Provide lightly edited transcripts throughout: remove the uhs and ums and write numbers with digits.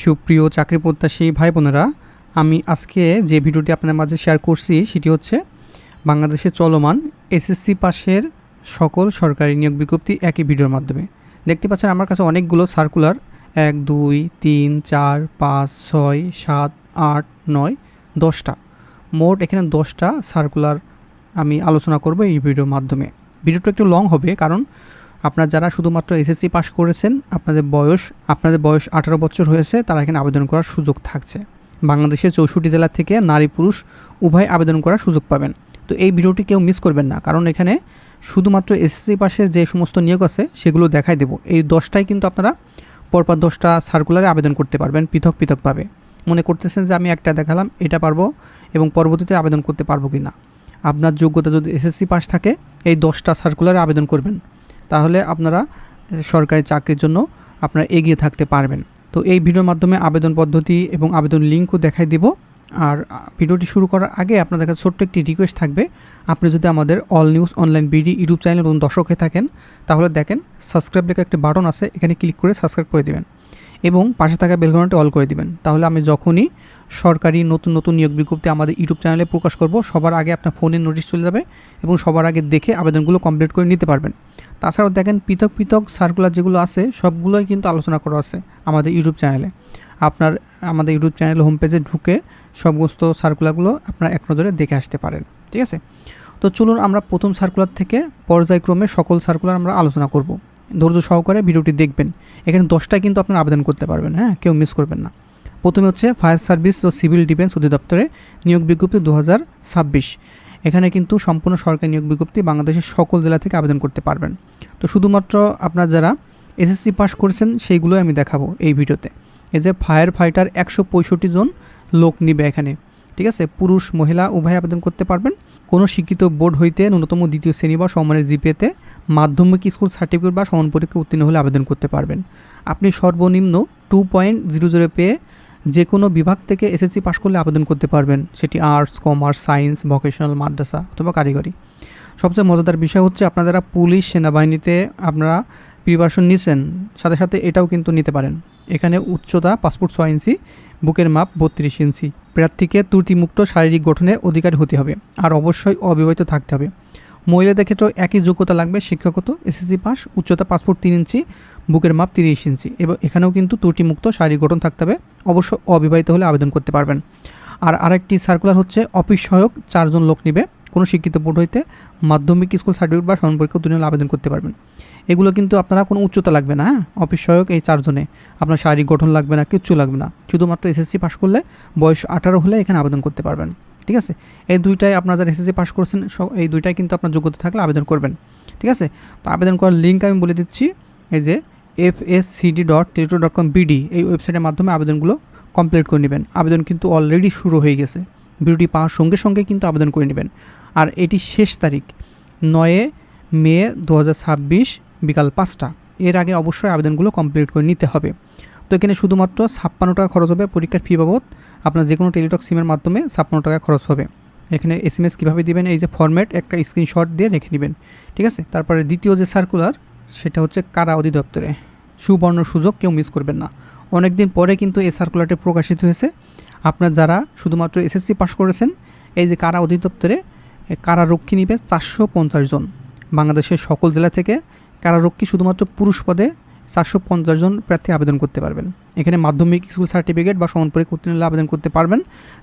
সুপ্রিয় চাকরি প্রত্যাশী ভাই বোনেরা, আমি আজকে যে ভিডিওটি আপনাদের মাঝে শেয়ার করছি সেটি হচ্ছে বাংলাদেশে চলমান এসএসসি পাশের সকল সরকারি নিয়োগ বিজ্ঞপ্তি একই ভিডিওর মাধ্যমে। দেখতে পাচ্ছেন আমার কাছে অনেকগুলো সার্কুলার 1, 2, 3, 4, 5, 6, 7, 8, 9, 10টা, মোট এখানে 10টা সার্কুলার আমি আলোচনা করব এই ভিডিওর মাধ্যমে। ভিডিওটা একটু লং হবে কারণ আপনারা যারা শুধুমাত্র এসএসসি পাস করেছেন, আপনাদের বয়স 18 বছর হয়েছে, তারা এখানে আবেদন করার সুযোগ থাকছে। বাংলাদেশের 64 জেলা থেকে নারী পুরুষ উভয় আবেদন করার সুযোগ পাবেন। তো এই ভিডিওটি কেউ মিস করবেন না, কারণ এখানে শুধুমাত্র এসএসসি পাশের যে সমস্ত নিয়োগ আছে সেগুলো দেখাই দেব। এই 10টাই কিন্তু আপনারা পরপর 10টা সার্কুলারে আবেদন করতে পারবেন পৃথক পৃথকভাবে। মনে করতেছেন যে আমি একটা দেখালাম এটা পারবো এবং পরবর্তীতে আবেদন করতে পারবো কি না। আপনার যোগ্যতা যদি এসএসসি পাস থাকে এই 10টা সার্কুলারে আবেদন করবেন, তাহলে আপনারা সরকারি চাকরির জন্য আপনারা এগিয়ে থাকতে পারবেন। তো এই ভিডিওর মাধ্যমে আবেদন পদ্ধতি এবং আবেদন লিঙ্কও দেখাই দিব। আর ভিডিওটি শুরু করার আগে আপনাদের কাছে ছোট্ট একটি রিকোয়েস্ট থাকবে, আপনি যদি আমাদের all news online BD YouTube চ্যানেলের নতুন দর্শক হয়ে থাকেন, তাহলে দেখেন সাবস্ক্রাইব লেখা একটা বাটন আছে, এখানে ক্লিক করে সাবস্ক্রাইব করে দিবেন এবং পাশে থাকা বেল ঘন্টাটি অল করে দিবেন। তাহলে আমি যখনই সরকারি নতুন নতুন নিয়োগ বিজ্ঞপ্তি আমাদের ইউটিউব চ্যানেলে প্রকাশ করব, সবার আগে আপনার ফোনে নোটিশ চলে যাবে এবং সবার আগে দেখে আবেদনগুলো কমপ্লিট করে নিতে পারবেন। তাছাড়াও দেখেন পৃথক পৃথক সার্কুলার যেগুলো আছে সবগুলোই কিন্তু আলোচনা করা আছে আমাদের ইউটিউব চ্যানেলে। আমাদের ইউটিউব চ্যানেল হোম পেজে ঢুকে সমস্ত সার্কুলারগুলো আপনারা এক নজরে দেখে আসতে পারেন। ঠিক আছে, তো চলুন আমরা প্রথম সার্কুলার থেকে পর্যায়ক্রমে সকল সার্কুলার আমরা আলোচনা করব। ধৈর্য সহকারে ভিডিওটি দেখবেন। এখানে 10টায় কিন্তু আপনারা আবেদন করতে পারবেন, হ্যাঁ, কেউ মিস করবেন না। প্রথমে হচ্ছে ফায়ার সার্ভিস ও সিভিল ডিফেন্স অধিদপ্তরে নিয়োগ বিজ্ঞপ্তি 2026। এখানে কিন্তু সম্পূর্ণ সরকারি নিয়োগ বিজ্ঞপ্তি, বাংলাদেশের সকল জেলা থেকে আবেদন করতে পারবেন। তো শুধুমাত্র আপনারা যারা এসএসসি পাস করেছেন সেইগুলোই আমি দেখাবো এই ভিডিওতে। এই যে ফায়ার ফাইটার 165 জন লোক নিবে এখানে। ঠিক আছে, পুরুষ মহিলা উভয় আবেদন করতে পারবেন। কোনো শিক্ষিত বোর্ড হইতে ন্যূনতম 2য় শ্রেণী বা সমমানের জিপিএতে মাধ্যমিক স্কুল সার্টিফিকেট বা সমান পরীক্ষা উত্তীর্ণ হলে আবেদন করতে পারবেন। আপনি সর্বনিম্ন 2.00 পেয়ে যে কোনো বিভাগ থেকে এসএসসি পাস করলে আবেদন করতে পারবেন, সেটি আর্টস, কমার্স, সায়েন্স, ভোকেশনাল, মাদ্রাসা অথবা কারিগরি। সবচেয়ে মজাদার বিষয় হচ্ছে আপনারা যারা পুলিশ সেনাবাহিনীতে আপনারা প্রিপারেশন নিচ্ছেন, সাথে সাথে এটাও কিন্তু নিতে পারেন। এখানে উচ্চতা পাসপোর্ট 6 ইঞ্চি, বুকের মাপ 32 ইঞ্চি। প্রার্থীকে ত্রুটিমুক্ত শারীরিক গঠনের অধিকারী হতে হবে আর অবশ্যই অবিবাহিত থাকতে হবে। মহিলাদের ক্ষেত্রেও একই যোগ্যতা লাগবে, শিক্ষাগত এসএসসি পাস, উচ্চতা পাসপোর্ট 3 ইঞ্চি, বুকের মাপ 30 ইঞ্চি। এবং এখানেও কিন্তু ত্রুটিমুক্ত শারীরিক গঠন থাকতে হবে, অবশ্য অবিবাহিত হলে আবেদন করতে পারবেন। আর আরেকটি সার্কুলার হচ্ছে অফিস সহায়ক 4 জন লোক নিবে, কোনো শিক্ষিত বোর্ড হইতে মাধ্যমিক স্কুল সার্টিফিকেট বা সমান পরীক্ষা উত্তীর্ণ হলে আবেদন করতে পারবেন। এগুলো কিন্তু আপনারা কোনো উচ্চতা লাগবে না, হ্যাঁ, অফিস সহায়ক এই 4 জনে আপনার শারীরিক গঠন লাগবে না, কিচ্ছু লাগবে না, শুধুমাত্র এসএসসি পাস করলে বয়স 18 হলে এখানে আবেদন করতে পারবেন। ঠিক আছে, এই দুইটাই আপনারা যারা এসএসসি পাস করেছেন এই দুইটাই কিন্তু আপনার যোগ্যতা থাকলে আবেদন করবেন। ঠিক আছে, তো আবেদন করার লিঙ্ক আমি বলে দিচ্ছি। এই যে fscd.territory.com.bd এই ওয়েবসাইটের মাধ্যমে আবেদনগুলো কমপ্লিট করে নেবেন। আবেদন কিন্তু অলরেডি শুরু হয়ে গেছে, ভিডিওটি পাওয়ার সঙ্গে সঙ্গে কিন্তু আবেদন করে নেবেন। আর এটি শেষ তারিখ 9 মে 2026 বিকাল 5টা। এর আগে অবশ্যই আবেদনগুলো কমপ্লিট করে নিতে হবে। তো এখানে শুধুমাত্র 56 টাকা খরচ হবে পরীক্ষার ফি বাবদ। আপনার যে কোনো টেলিটক সিমের মাধ্যমে 56 টাকা খরচ হবে। এখানে এসএমএস কীভাবে দিবেন, এই যে ফরম্যাট একটা স্ক্রিনশট দিয়ে রেখে নেবেন। ঠিক আছে, তারপরে দ্বিতীয় যে সার্কুলার সেটা হচ্ছে কারা অধিদপ্তরে সুবর্ণ সুযোগ, কেউ মিস করবেন না। অনেক দিন পরে কিন্তু এই সার্কুলারটি প্রকাশিত হয়েছে। আপনার যারা শুধুমাত্র এসএসসি পাস করেছেন, এই যে কারা অধিদপ্তরে কারারক্ষী নিবে 450 জন। বাংলাদেশের সকল জেলা থেকে কারারক্ষী শুধুমাত্র পুরুষ পদে 450 জন প্রার্থী আবেদন করতে পারবেন। এখানে মাধ্যমিক স্কুল সার্টিফিকেট বা সমান পরীক্ষা উত্তীর্ণ হলে আবেদন করতে পারবেন।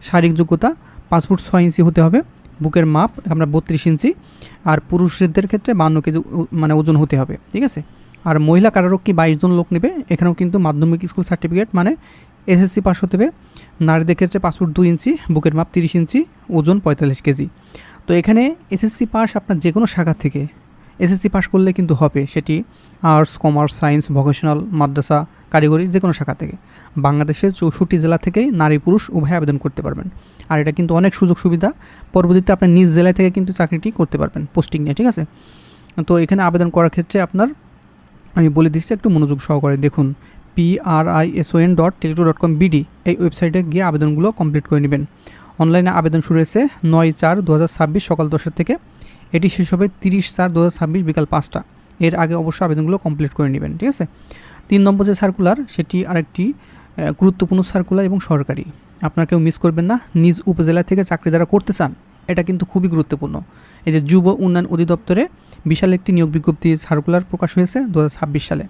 শারীরিক যোগ্যতা পাসপোর্ট 6 ইঞ্চি হতে হবে, বুকের মাপ আমরা 32 ইঞ্চি, আর পুরুষদের ক্ষেত্রে 52 কেজি মানে ওজন হতে হবে। ঠিক আছে, আর মহিলা কারারক্ষী 22 জন লোক নেবে। এখানেও কিন্তু মাধ্যমিক স্কুল সার্টিফিকেট মানে এসএসসি পাস হতে হবে। নারীদের ক্ষেত্রে পাসপোর্ট 2 ইঞ্চি, বুকের মাপ 30 ইঞ্চি, ওজন 45 কেজি। তো এখানে এসএসসি পাস আপনার যে কোনো শাখা থেকে এসএসসি পাস করলে কিন্তু হবে, সেটি আর্টস, কমার্স, সায়েন্স, ভোকেশনাল, মাদ্রাসা, কারিগরি, যে কোনো শাখা থেকে। বাংলাদেশের 64 জেলা থেকেই নারী পুরুষ উভয় আবেদন করতে পারবেন। আর এটা কিন্তু অনেক সুযোগ সুবিধা, পরবর্তীতে আপনার নিজ জেলায় থেকে কিন্তু চাকরিটি করতে পারবেন পোস্টিং নিয়ে। ঠিক আছে, তো এখানে আবেদন করার ক্ষেত্রে আপনার আমি বলে দিচ্ছি, একটু মনোযোগ সহকারে দেখুন। prison.territory.com.bd এই ওয়েবসাইটে গিয়ে আবেদনগুলো কমপ্লিট করে নেবেন। অনলাইনে আবেদন শুরু হয়েছে 9/4/2026 সকাল 10টা থেকে। এটি শেষ হবে 30/4/2026 বিকাল 5টা। এর আগে অবশ্যই আবেদনগুলো কমপ্লিট করে নেবেন। ঠিক আছে, 3 নম্বর যে সার্কুলার সেটি আরেকটি গুরুত্বপূর্ণ সার্কুলার এবং সরকারি, আপনারা কেউ মিস করবেন না। নিজ উপজেলা থেকে চাকরি যারা করতে চান, এটা কিন্তু খুবই গুরুত্বপূর্ণ। এই যে যুব উন্নয়ন অধিদপ্তরে বিশাল একটি নিয়োগ বিজ্ঞপ্তি সার্কুলার প্রকাশ হয়েছে 2026 সালে।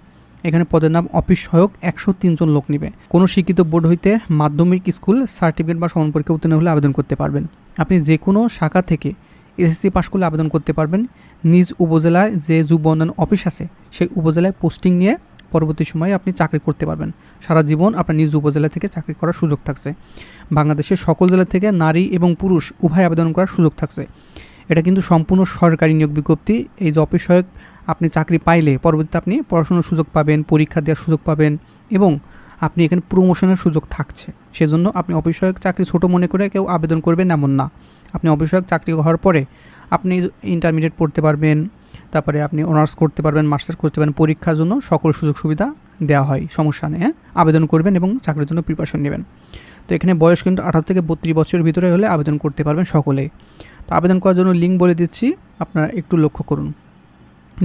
এখানে পদের নাম অফিস সহায়ক, 103 জন লোক নেবে। কোনো শিক্ষিত বোর্ড হইতে মাধ্যমিক স্কুল সার্টিফিকেট বা সমান পরীক্ষা উত্তীর্ণ হলে আবেদন করতে পারবেন। আপনি যে কোনো শাখা থেকে এসএসসি পাশ করলে আবেদন করতে পারবেন। নিজ উপজেলায় যে যুব উন্নয়ন অফিস আছে সেই উপজেলায় পোস্টিং নিয়ে পরবর্তী সময়ে আপনি চাকরি করতে পারবেন। সারা জীবন আপনার নিজ উপজেলা থেকে চাকরি করার সুযোগ থাকছে। বাংলাদেশের সকল জেলা থেকে নারী এবং পুরুষ উভয় আবেদন করার সুযোগ থাকছে। এটা কিন্তু সম্পূর্ণ সরকারি নিয়োগ বিজ্ঞপ্তি। এই যে অফিস সহায়ক আপনি চাকরি পাইলে পরবর্তীতে আপনি পড়াশোনার সুযোগ পাবেন, পরীক্ষা দেওয়ার সুযোগ পাবেন এবং আপনি এখানে প্রমোশনের সুযোগ থাকছে। সেজন্য আপনি অফিস সহায়ক চাকরি ছোটো মনে করে কেউ আবেদন করবেন এমন না। আপনি অফিস সহায়ক চাকরি হওয়ার পরে আপনি ইন্টারমিডিয়েট পড়তে পারবেন, তারপরে আপনি অনার্স করতে পারবেন, মাস্টার্স করতে পারবেন। পরীক্ষার জন্য সকল সুযোগ সুবিধা দেওয়া হয়, সমস্যা নেই। আবেদন করবেন এবং চাকরির জন্য প্রিপারেশন নেবেন। তো এখানে বয়স কিন্তু 18 থেকে 32 বছরের ভিতরে হলে আবেদন করতে পারবেন সকলেই। তো আবেদন করার জন্য লিঙ্ক বলে দিচ্ছি, আপনারা একটু লক্ষ্য করুন।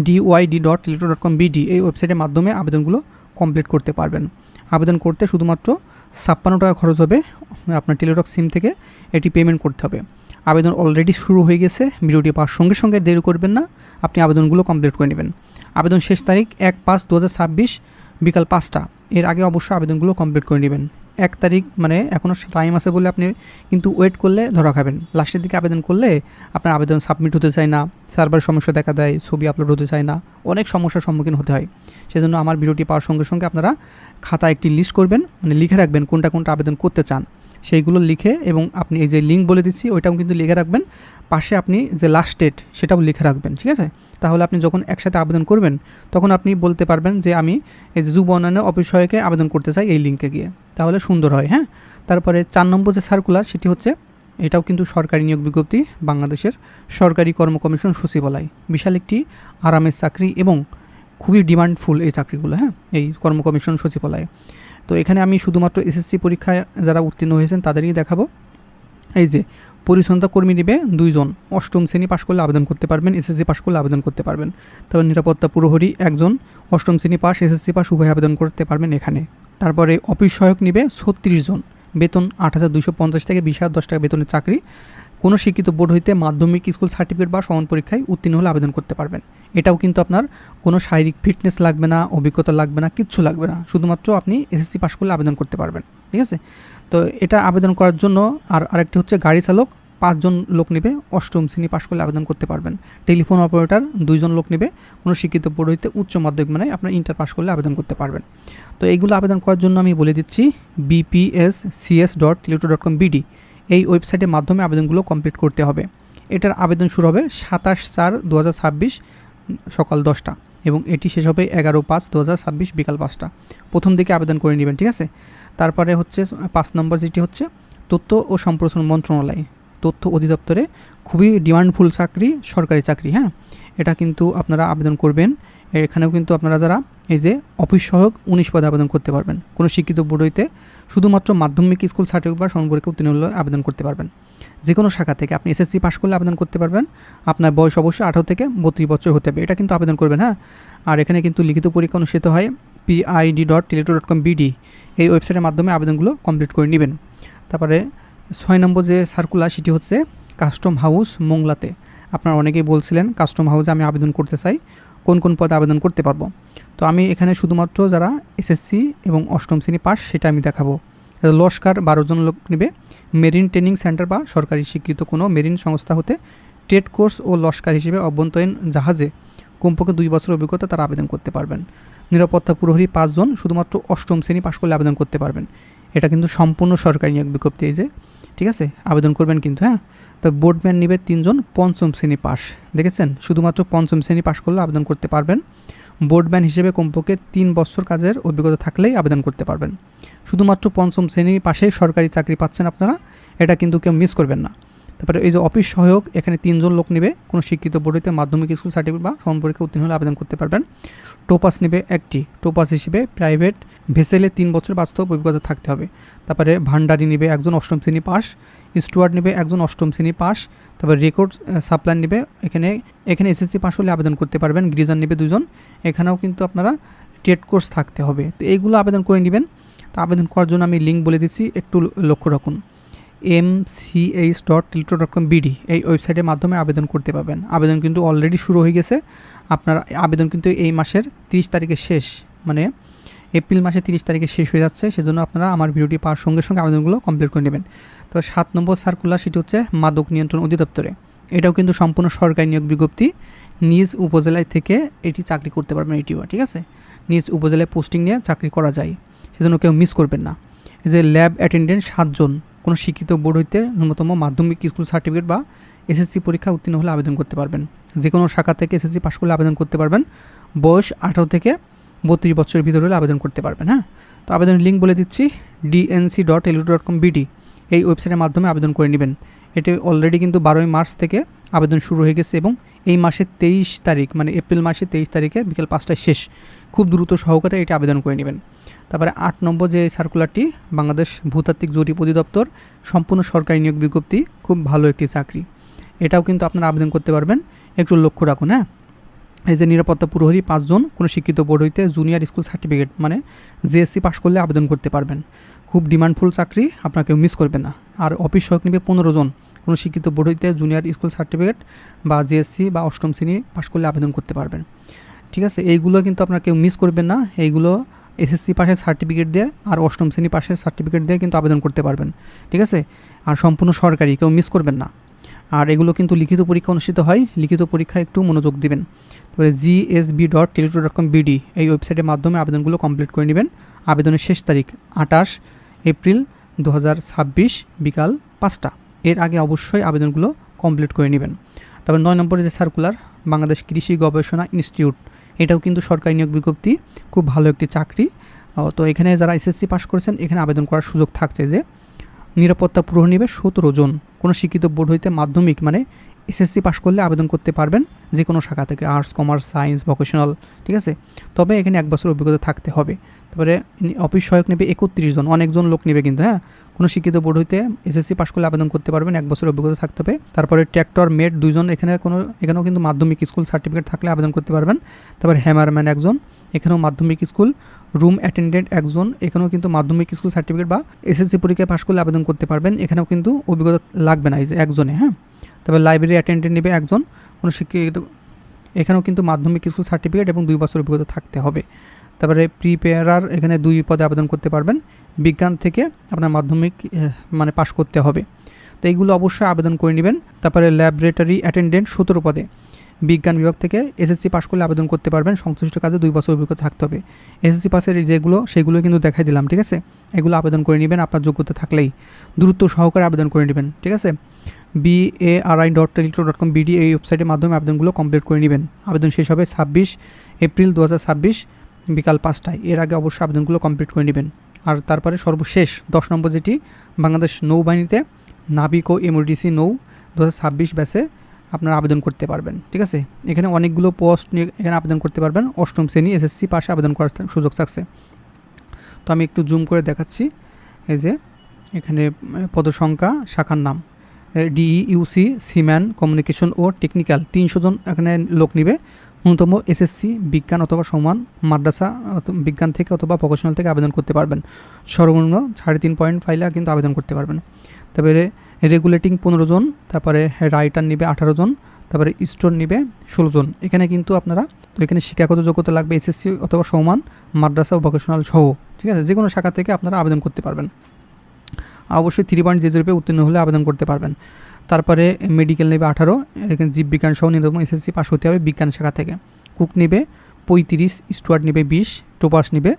dyd.teleto.com.bd এই ওয়েবসাইটের মাধ্যমে আবেদনগুলো কমপ্লিট করতে পারবেন। আবেদন করতে শুধুমাত্র 56 টাকা খরচ হবে। আপনার টেলিটক সিম থেকে এটি পেমেন্ট করতে হবে। আবেদন অলরেডি শুরু হয়ে গেছে। ভিডিওটি পাওয়ার সঙ্গে সঙ্গে দেরি করবেন না, আপনি আবেদনগুলো কমপ্লিট করে নেবেন। আবেদন শেষ তারিখ 1/5/2026 বিকাল 5টা। এর আগে অবশ্যই আবেদনগুলো কমপ্লিট করে নেবেন। 1 তারিখ মানে এখনও টাইম আছে বলে আপনি কিন্তু ওয়েট করলে ধরা খাবেন। লাস্টের দিকে আবেদন করলে আপনার আবেদন সাবমিট হতে চায় না, সার্ভার সমস্যা দেখা দেয়, ছবি আপলোড হতে চায় না, অনেক সমস্যার সম্মুখীন হতে হয়। সেজন্য আমার ভিডিওটি পাওয়ার সঙ্গে সঙ্গে আপনারা খাতায় একটি লিস্ট করবেন, মানে লিখে রাখবেন কোনটা কোনটা আবেদন করতে চান সেইগুলো লিখে, এবং আপনি এই যে লিঙ্ক বলে দিচ্ছি ওইটাও কিন্তু লিখে রাখবেন। পাশে আপনি যে লাস্ট ডেট সেটাও লিখে রাখবেন, ঠিক আছে? তাহলে আপনি যখন একসাথে আবেদন করবেন তখন আপনি বলতে পারবেন যে আমি এই যে যুব উন্নয়ন অফিস সহায়কে আবেদন করতে চাই এই লিঙ্কে গিয়ে, তাহলে সুন্দর হয়। হ্যাঁ, তারপরে 4 নম্বর যে সার্কুলার সেটি হচ্ছে, এটাও কিন্তু সরকারি নিয়োগ বিজ্ঞপ্তি, বাংলাদেশের সরকারি কর্ম কমিশন সচিবালয়। বিশাল একটি আরামের চাকরি এবং খুবই ডিমান্ডফুল এই চাকরিগুলো। হ্যাঁ, এই কর্ম কমিশন সচিবালয়। তো এখানে আমি শুধুমাত্র এসএসসি পরীক্ষায় যারা উত্তীর্ণ হয়েছেন তাদেরই দেখাবো। এই যে পরিচ্ছন্নতা কর্মী নেবে 2 জন, 8ম শ্রেণী পাশ করলে আবেদন করতে পারবেন, এসএসসি পাশ করলে আবেদন করতে পারবেন। তারপর নিরাপত্তা প্রহরী 1 জন, 8ম শ্রেণী পাশ, এসএসসি পাশ উভয় আবেদন করতে পারবেন এখানে। তারপরে অফিস সহায়ক নেবে 36 জন, বেতন 8,250 থেকে 20,010 টাকা বেতনের চাকরি। কোনো শিক্ষিত বোর্ড হইতে মাধ্যমিক স্কুল সার্টিফিকেট বা সমান পরীক্ষায় উত্তীর্ণ হলে আবেদন করতে পারবেন। এটাও কিন্তু আপনার কোনো শারীরিক ফিটনেস লাগবে না, অভিজ্ঞতা লাগবে না, কিচ্ছু লাগবে না, শুধুমাত্র আপনি এসএসসি পাশ করলে আবেদন করতে পারবেন, ঠিক আছে? তো এটা আবেদন করার জন্য আরেকটি হচ্ছে গাড়ি চালক 5 জন লোক নেবে, 8ম শ্রেণী পাশ করলে আবেদন করতে পারবেন। টেলিফোন অপারেটর 2 জন লোক নেবে, কোনো শিক্ষিত বোর্ড হইতে উচ্চ মাধ্যমিক মানে আপনার ইন্টার পাশ করলে আবেদন করতে পারবেন। তো এইগুলো আবেদন করার জন্য আমি বলে দিচ্ছি bpscs.teleto.com.bd এই ওয়েবসাইটের মাধ্যমে আবেদনগুলো কমপ্লিট করতে হবে। এটার আবেদন শুরু হবে 27/4/2026 সকাল 10টা এবং এটি শেষ হবে 11/5/2026 বিকাল 5টা। প্রথম দিকে আবেদন করে নেবেন, ঠিক আছে? তারপরে হচ্ছে 5 নম্বর যেটি হচ্ছে তথ্য ও সম্প্রসারণ মন্ত্রণালয়, তথ্য অধিদপ্তরে খুবই ডিমান্ডফুল চাকরি, সরকারি চাকরি। হ্যাঁ, এটা কিন্তু আপনারা আবেদন করবেন। এখানেও কিন্তু আপনারা যারা এই যে অফিস সহায়ক 19 পদে আবেদন করতে পারবেন। কোনো শিক্ষিত বোর্ড হইতে শুধুমাত্র মাধ্যমিক স্কুল সার্টিফিকেট বা সমান পরীক্ষা উত্তীর্ণ হলে আবেদন করতে পারবেন। যে কোনো শাখা থেকে আপনি এসএসসি পাশ করলে আবেদন করতে পারবেন। আপনার বয়স অবশ্যই 18 থেকে 32 বছর হতে হবে, এটা কিন্তু আবেদন করবেন। হ্যাঁ, আর এখানে কিন্তু লিখিত পরীক্ষা অনুষ্ঠিত হয় pid.teleto.com.bd এই ওয়েবসাইটের মাধ্যমে আবেদনগুলো কমপ্লিট করে নেবেন। তারপরে 6 নম্বর যে সার্কুলার সেটি হচ্ছে কাস্টম হাউস মোংলাতে। আপনারা অনেকেই বলছিলেন কাস্টম হাউসে আমি আবেদন করতে চাই, কোন কোন পদে আবেদন করতে পারবো। তো আমি এখানে শুধুমাত্র যারা এসএসসি এবং 8ম শ্রেণী পাস সেটা আমি দেখাবো। লস্কার 12 জন লোক নেবে, মেরিন ট্রেনিং সেন্টার বা সরকারি স্বীকৃত কোনো মেরিন সংস্থা হতে ট্রেড কোর্স ও লস্কার হিসেবে অভ্যন্তরীণ জাহাজে কমপক্ষে 2 বছর অভিজ্ঞতা তারা আবেদন করতে পারবেন। নিরাপত্তা প্রহরী 5 জন, শুধুমাত্র 8ম শ্রেণী পাশ করলে আবেদন করতে পারবেন। এটা কিন্তু সম্পূর্ণ সরকারি নিয়োগ বিজ্ঞপ্তি, এই যে, ঠিক আছে? আবেদন করবেন কিন্তু। হ্যাঁ, তো বোর্ডম্যান নেবে 3 জন, 5ম শ্রেণী পাস। দেখেছেন, শুধুমাত্র 5ম শ্রেণী পাশ করলে আবেদন করতে পারবেন। বোর্ডম্যান হিসেবে কমপক্ষে 3 বছর কাজের অভিজ্ঞতা থাকলেই আবেদন করতে পারবেন। শুধুমাত্র 5ম শ্রেণী পাশে সরকারি চাকরি পাচ্ছেন আপনারা, এটা কিন্তু কেউ মিস করবেন না। তারপরে এই যে অফিস সহায়ক, এখানে 3 জন লোক নেবে, কোনো শিক্ষিত বোর্ড হইতে মাধ্যমিক স্কুল সার্টিফিকেট বা সমান পরীক্ষা উত্তীর্ণ হলে আবেদন করতে পারবেন। টোপাস নেবে 1টি, টোপাস হিসেবে প্রাইভেট ভেসেলে 3 বছর বাস্তব অভিজ্ঞতা থাকতে হবে। তারপরে ভান্ডারি নেবে 1 জন, 8ম শ্রেণী পাস। স্টুয়ার্ড নেবে 1 জন, 8ম শ্রেণী পাস। তারপর রেকর্ড সাপ্লাই নেবে, এখানে এসএসসি পাস হলে আবেদন করতে পারবেন। গ্রিজার নেবে 2 জন, এখানেও কিন্তু আপনারা ট্রেড কোর্স থাকতে হবে। তো এইগুলো আবেদন করে নেবেন। তো আবেদন করার জন্য আমি লিঙ্ক বলে দিচ্ছি, একটু লক্ষ্য রাখুন। mch.tilto.com.bd এই ওয়েবসাইটের মাধ্যমে আবেদন করতে পারবেন। আবেদন কিন্তু অলরেডি শুরু হয়ে গেছে। আপনার আবেদন কিন্তু এই মাসের 30 তারিখে শেষ, মানে এপ্রিল মাসের 30 তারিখে শেষ হয়ে যাচ্ছে। সেজন্য আপনারা আমার ভিডিওটি পাওয়ার সঙ্গে সঙ্গে আবেদনগুলো কমপ্লিট করে নেবেন। তো 7 নম্বর সার্কুলার, সেটি হচ্ছে মাদক নিয়ন্ত্রণ অধিদপ্তরে। এটাও কিন্তু সম্পূর্ণ সরকারি নিয়োগ বিজ্ঞপ্তি। নিজ উপজেলায় থেকে এটি চাকরি করতে পারবেন, এটিও ঠিক আছে। নিজ উপজেলায় পোস্টিং নিয়ে চাকরি করা যায়, সেজন্য কেউ মিস করবেন না। এই যে ল্যাব অ্যাটেন্ডেন্ট 7 জন কোনো শিক্ষিত বোর্ড হইতে ন্যূনতম মাধ্যমিক স্কুল সার্টিফিকেট বা এসএসসি পরীক্ষা উত্তীর্ণ হলে আবেদন করতে পারবেন। যে কোনো শাখা থেকে এসএসসি পাশ করলে আবেদন করতে পারবেন। বয়স 18 থেকে 32 বছরের ভিতরে হলে আবেদন করতে পারবেন। হ্যাঁ, তো আবেদনের লিঙ্ক বলে দিচ্ছি, dnc.tilto.com.bd এই ওয়েবসাইটের মাধ্যমে আবেদন করে নেবেন। এটি অলরেডি কিন্তু 12ই মার্চ থেকে আবেদন শুরু হয়ে গেছে এবং এই মাসের 23 তারিখ, মানে এপ্রিল মাসের 23 তারিখে বিকেল 5টায় শেষ। খুব দ্রুত সহকারে এটি আবেদন করে নেবেন। তারপরে 8 নম্বর যে সার্কুলারটি, বাংলাদেশ ভূতাত্ত্বিক জরিপ অধিদপ্তর, সম্পূর্ণ সরকারি নিয়োগ বিজ্ঞপ্তি, খুব ভালো একটি চাকরি। এটাও কিন্তু আপনারা আবেদন করতে পারবেন, একটু লক্ষ্য রাখুন। হ্যাঁ, এই যে নিরাপত্তা প্রহরী 5 জন কোনো শিক্ষিত বোর্ড হইতে জুনিয়র স্কুল সার্টিফিকেট মানে জেএসসি পাস করলে আবেদন করতে পারবেন। খুব ডিমান্ডফুল চাকরি, আপনারা কেউ মিস করবেন না। আর অফিস সহায়ক নেবে 15 জন কোনো শিক্ষিত বোর্ড হইতে জুনিয়র স্কুল সার্টিফিকেট বা জেএসসি বা 8ম শ্রেণী পাস করলে আবেদন করতে পারবেন। ঠিক আছে, এইগুলো কিন্তু আপনারা কেউ মিস করবেন না। এইগুলো এসএসসি পাশের সার্টিফিকেট দিয়ে আর 8ম শ্রেণী পাশের সার্টিফিকেট দিয়ে কিন্তু আবেদন করতে পারবেন। ঠিক আছে, আর সম্পূর্ণ সরকারি, কেউ মিস করবেন না। আর এগুলো কিন্তু লিখিত পরীক্ষা অনুষ্ঠিত হয়, লিখিত পরীক্ষায় একটু মনোযোগ দিবেন। তারপরে gsb.tilto.com.bd এই ওয়েবসাইটের মাধ্যমে আবেদনগুলো কমপ্লিট করে নেবেন। আবেদনের শেষ তারিখ 28 এপ্রিল 2026 বিকাল 5টা। এর আগে অবশ্যই আবেদনগুলো কমপ্লিট করে নেবেন। তারপর 9 নম্বরে যে সার্কুলার, বাংলাদেশ কৃষি গবেষণা ইনস্টিটিউট, এটাও কিন্তু সরকারি নিয়োগ বিজ্ঞপ্তি, খুব ভালো একটি চাকরি। তো এখানে যারা এসএসসি পাস করেছেন এখানে আবেদন করার সুযোগ থাকছে যে নিরাপত্তা প্রহরী নেবে 17 জন কোনো শিক্ষিত বোর্ড হইতে মাধ্যমিক মানে এসএসসি পাস করলে আবেদন করতে পারবেন, যে কোনো শাখা থেকে, আর্টস, কমার্স, সায়েন্স, ভোকেশনাল। ঠিক আছে, তবে এখানে 1 বছর অভিজ্ঞতা থাকতে হবে। তারপরে অফিস সহায়ক নেবে 31 জন, অনেকজন লোক নেবে কিন্তু। হ্যাঁ, কোনো শিক্ষিত বোর্ড হইতে এসএসসি পাস করলে আবেদন করতে পারবেন, 1 বছর অভিজ্ঞতা থাকতে হবে। তারপরে ট্র্যাক্টর মেট 2 জন, এখানেও কিন্তু মাধ্যমিক স্কুল সার্টিফিকেট থাকলে আবেদন করতে পারবেন। তারপরে হ্যামারম্যান 1 জন, এখানেও মাধ্যমিক স্কুল। রুম অ্যাটেন্ডেন্ট 1 জন, এখানেও কিন্তু মাধ্যমিক স্কুল সার্টিফিকেট বা এসএসসি পরীক্ষায় পাস করলে আবেদন করতে পারবেন। এখানেও কিন্তু অভিজ্ঞতা লাগবে না, এই যে 1 জনে। হ্যাঁ, তারপর লাইব্রেরি অ্যাটেন্ডেন্ট নেবে 1 জন কোনো শিক্ষিত, এখানেও কিন্তু মাধ্যমিক স্কুল সার্টিফিকেট এবং 2 বছর অভিজ্ঞতা থাকতে হবে। তারপরে প্রিপেয়ারার, এখানে 2 পদে আবেদন করতে পারবেন। বিজ্ঞান থেকে আপনার মাধ্যমিক মানে পাস করতে হবে। তো এইগুলো অবশ্যই আবেদন করে নেবেন। তারপরে ল্যাবরেটরি অ্যাটেন্ডেন্ট 17 পদে বিজ্ঞান বিভাগ থেকে এসএসসি পাস করলে আবেদন করতে পারবেন। সংশ্লিষ্ট কাজে 2 বছর অভিজ্ঞতা থাকতে হবে। এসএসসি পাসের যেগুলো সেগুলো কিন্তু দেখাই দিলাম। ঠিক আছে, এগুলো আবেদন করে নেবেন আপনার যোগ্যতা থাকলেই, দ্রুত সহকারে আবেদন করে নেবেন। ঠিক আছে, bari.tilto.com.bd এই ওয়েবসাইটের মাধ্যমে আবেদনগুলো কমপ্লিট করে নেবেন। আবেদন শেষ হবে 26 এপ্রিল 2026 বিকাল 5টায়। এর আগে অবশ্যই আবেদনগুলো কমপ্লিট করে নেবেন। আর তারপরে সর্বশেষ 10 নম্বর যেটি, বাংলাদেশ নৌবাহিনীতে নাবিক ও এমওডিসি নৌ 2026 ব্যাচে আপনারা আবেদন করতে পারবেন। ঠিক আছে, এখানে অনেকগুলো পোস্ট নিয়ে এখানে আবেদন করতে পারবেন। 8ম শ্রেণী এসএসসি পাশে আবেদন করার সুযোগ থাকছে। তো আমি একটু জুম করে দেখাচ্ছি। এই যে এখানে পদসংখ্যা, শাখার নাম ডিইউসি, সিম্যান, কমিউনিকেশন ও টেকনিক্যাল 300 জন এখানে লোক নিবে। ন্যূনতম এসএসসি বিজ্ঞান অথবা সমান মাদ্রাসা বিজ্ঞান থেকে অথবা ভোকেশনাল থেকে আবেদন করতে পারবেন। সর্বনিম্ন 3.5 পয়েন্ট ফাইলে কিন্তু আবেদন করতে পারবেন। তারপরে রেগুলেটিং 15 জন, তারপরে রাইটার নিবে 18 জন, তারপরে স্টোর নিবে 16 জন। এখানে কিন্তু আপনারা, তো এখানে শিক্ষাগত যোগ্যতা লাগবে এসএসসি অথবা সমান মাদ্রাসা ও ভোকেশনাল সহ। ঠিক আছে, যে কোনো শাখা থেকে আপনারা আবেদন করতে পারবেন। অবশ্যই 3.0 উত্তীর্ণ হলে আবেদন করতে পারবেন। তারপরে মেডিকেল নেবে 18, এখানে জীববিজ্ঞান সহ ন্যূনতম এসএসসি পাস হতে হবে বিজ্ঞান শাখা থেকে। কুক নেবে 35, স্টুয়ার্ড নেবে 20, টোপাস নেবে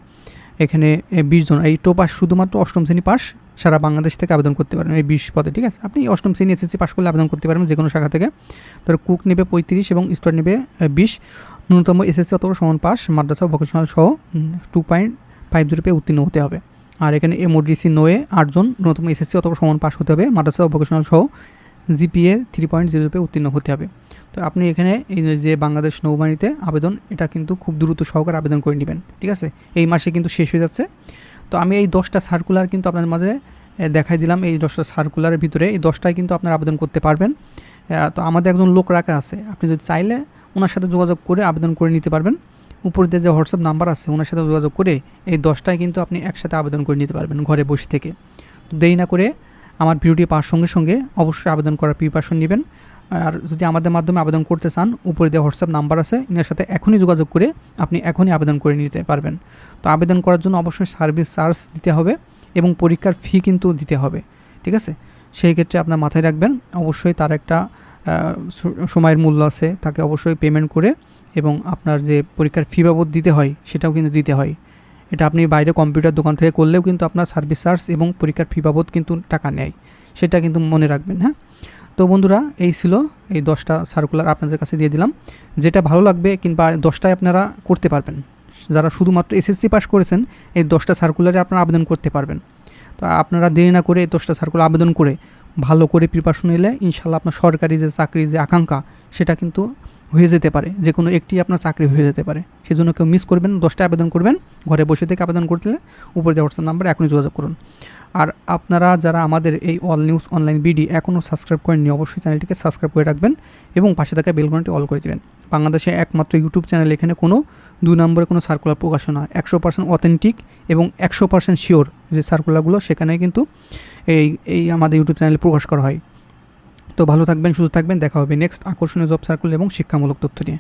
এখানে 20 জন। এই টোপাস শুধুমাত্র 8ম শ্রেণী পাস সারা বাংলাদেশ থেকে আবেদন করতে পারবেন এই 20 পদে। ঠিক আছে, আপনি 8ম শ্রেণী এসএসসি পাস করলে আবেদন করতে পারবেন যে কোনো শাখা থেকে। তারপর কুক নেবে 35 এবং স্টুয়ার্ড নেবে 20, ন্যূনতম এসএসসি অথবা সমান পাস মাদ্রাসা ও ভোকেশনাল সহ 2.50 উত্তীর্ণ হতে হবে। আর এখানে এমওডিসি নয়ে 8 জন, ন্যূনতম এসএসসি অথবা সমান পাস হতে হবে মাদ্রাসা ও ভোকেশনাল সহ জিপিএ 3.0 উত্তীর্ণ হতে হবে। তো আপনি এখানে এই যে বাংলাদেশ নৌবাহিনীতে আবেদন, এটা কিন্তু খুব দ্রুত সহকারে আবেদন করে নেবেন। ঠিক আছে, এই মাসে কিন্তু শেষ হয়ে যাচ্ছে। তো আমি এই 10টা সার্কুলার কিন্তু আপনাদের মাঝে দেখাই দিলাম। এই 10টা সার্কুলারের ভিতরে এই 10টাই কিন্তু আপনারা আবেদন করতে পারবেন। তো আমাদের একজন লোক রাখা আছে, আপনি যদি চাইলে ওনার সাথে যোগাযোগ করে আবেদন করে নিতে পারবেন। উপর দিয়ে যে হোয়াটসঅ্যাপ নাম্বার আছে ওনার সাথে যোগাযোগ করে এই 10টায় কিন্তু আপনি একসাথে আবেদন করে নিতে পারবেন ঘরে বসে থেকে। তো দেরি না করে আমার ভিডিওটি পাওয়ার সঙ্গে সঙ্গে অবশ্যই আবেদন করার প্রিপারেশন নেবেন। আর যদি আমাদের মাধ্যমে আবেদন করতে চান উপরে দিয়ে হোয়াটসঅ্যাপ নাম্বার আছে এনার সাথে এখনই যোগাযোগ করে আপনি এখনই আবেদন করে নিতে পারবেন। তো আবেদন করার জন্য অবশ্যই সার্ভিস চার্জ দিতে হবে এবং পরীক্ষার ফি কিন্তু দিতে হবে, ঠিক আছে? সেই ক্ষেত্রে আপনার মাথায় রাখবেন অবশ্যই তার একটা সময়ের মূল্য আছে, তাকে অবশ্যই পেমেন্ট করে এবং আপনার যে পরীক্ষার ফি বাবদ দিতে হয় সেটাও কিন্তু দিতে হয়। এটা আপনি বাইরে কম্পিউটার দোকান থেকে করলেও কিন্তু আপনার সার্ভিস চার্জ এবং পরীক্ষার ফি বাবদ কিন্তু টাকা নেয়, সেটা কিন্তু মনে রাখবেন। হ্যাঁ, তো বন্ধুরা এই ছিল এই 10টা সার্কুলার আপনাদের কাছে দিয়ে দিলাম। যেটা ভালো লাগবে কিংবা 10টায় আপনারা করতে পারবেন, যারা শুধুমাত্র এসএসসি পাস করেছেন এই 10টা সার্কুলারে আপনারা আবেদন করতে পারবেন। তো আপনারা দেরি না করে এই 10টা সার্কুলার আবেদন করে ভালো করে প্রিপারেশন নিলে ইনশাল্লাহ আপনার সরকারি যে চাকরির যে আকাঙ্ক্ষা সেটা কিন্তু হয়ে যেতে পারে, যে কোনো একটি আপনার চাকরি হয়ে যেতে পারে। সেজন্য কেউ মিস করবেন, 10টায় আবেদন করবেন, ঘরে বসে থেকে আবেদন করতে উপরে দেওয়া হোয়াটসঅ্যাপ নাম্বার এখনই যোগাযোগ করুন। আর আপনারা যারা আমাদের এই অল নিউজ অনলাইন বিডি এখনও সাবস্ক্রাইব করেননি অবশ্যই চ্যানেলটিকে সাবস্ক্রাইব করে রাখবেন এবং পাশে থাকা বেল বাটনটি অল করে দেবেন। বাংলাদেশে একমাত্র ইউটিউব চ্যানেল, এখানে কোনো 2 নম্বরে কোনো সার্কুলার প্রকাশনা, 100% অথেন্টিক এবং 100% শিওর যে সার্কুলারগুলো সেখানে কিন্তু এই আমাদের ইউটিউব চ্যানেলে প্রকাশ করা হয়। তো ভালো থাকবেন, সুস্থ থাকবেন, দেখা হবে নেক্সট আকর্ষণীয় জব সার্কুলার এবং শিক্ষামূলক তথ্য নিয়ে।